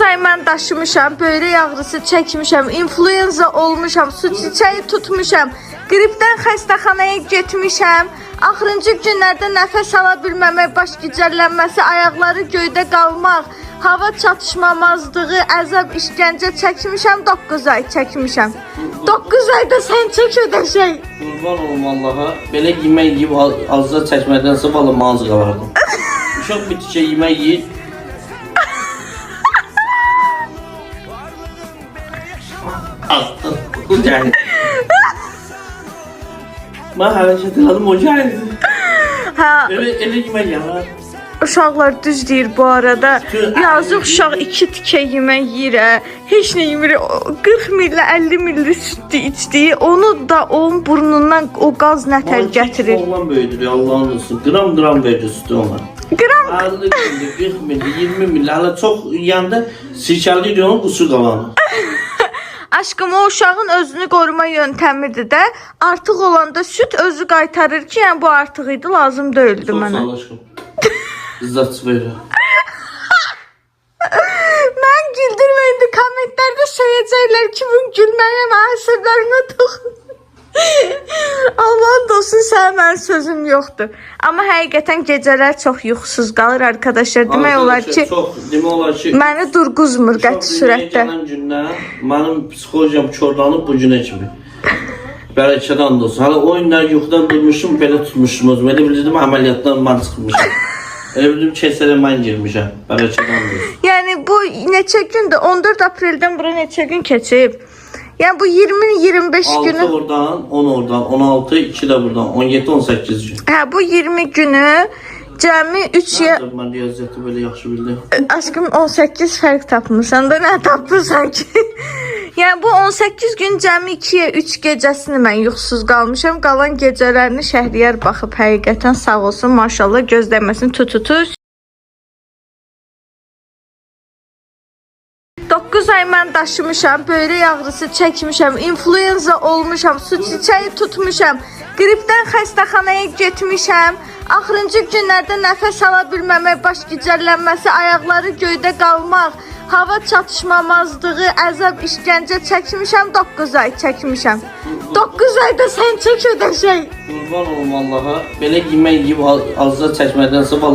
ay mən daşımışam, böyrək ağrısı çəkmişəm, influenza olmuşam, su çiçəyi tutmuşam, qripdən xəstəxanaya getmişəm, axırıncı günlərdə nəfəs ala bilməmək, baş gicəllənməsi, ayaqları göydə qalmaq, hava çatışmamazlığı, əzab, işgəncə çəkmişəm, 9 ay çəkmişəm. 9 ayda sən çək ödəşək. Qurban olum Allaha, belə yemək yiyib azca çəkmədənsə valla mağaz qalardım. Uşaq bir tikə yemək yiyib. Bu gəldi. Mən hərəkət elədim, o gəldi. Elə yemək yanar. Uşaqlar düz deyir bu arada. Yazıq uşaq 2 tikə yemək yeyir, heç nə yemir. 40 milli, 50 milli sütü içdiyi, onu da onun burnundan o qaz nətər gətirir. Oğlan böyüdür, Allah'ın olsun. Qram verdi sütü ona. Qram? 50 milli, 40 milli, 20 milli. Hələ çox yanda sirkəli diyor, qusu qalanı. Aşkım, o uşağın özünü qoruma yöntəmidir də. Artıq olanda süt özü qaytarır ki, yəni bu artıq idi, lazım deyildi mənə. Çox sağ ol aşkım. İzzat verir. Mən güldürməyindi, kommentlərdə söyləyəcəklər ki, bu gülməyəm, əsəblərimə toxun. Allah'ın olsun, sən mənim sözüm yoxdur. Amma həqiqətən gecələr çox yuxusuz qalır arkadaşlar. Demək olar ki, məni durquzmur qəti sürətdə. Gələn gündən mənim psixolojiyam körlanıb bu günə kimi. Bəlkədən də olsun. Hələ o günlər yuxudan durmuşum, belə tutmuşum özümü. Elə bilirdim, əməliyyatdan mən çıxmışım. Elə bildim, keserə mən girmişəm. Bəlkədən də olsun. Yəni bu neçə gündür? 14 apreldən bura neçə gün keçib? Yəni bu 20-25 günü... 6 oradan, 10 oradan, 16, 2 də buradan, 17-18 gün. Hə, bu 20 günü cəmi 3 ya... Mən riyaziyyatı belə yaxşı bildim. Aşkım, 18 fərq tapmışsan da, nə tapırsan ki? Yəni bu 18 gün cəmi 2-yə 3 gecəsini mən yuxusuz qalmışam. Qalan gecələrini Şəhriyar baxıb, həqiqətən sağ olsun, maşallah, gözləməsin, tututu. 9 ay mən daşımışam, böyrək ağrısı çəkmişəm, influenza olmuşam, su çiçəyi tutmuşam, qripdən xəstəxanaya getmişəm, axırıncı günlərdə nəfəs ala bilməmək, baş gicəllənməsi, ayaqları göydə qalmaq, hava çatışmamazlığı, əzab, işgəncə çəkmişəm, 9 ay çəkmişəm. 9 ayda sən çək ödəşək. Qurban olum Allaha, belə yemək yiyib azca çəkmədənsə valla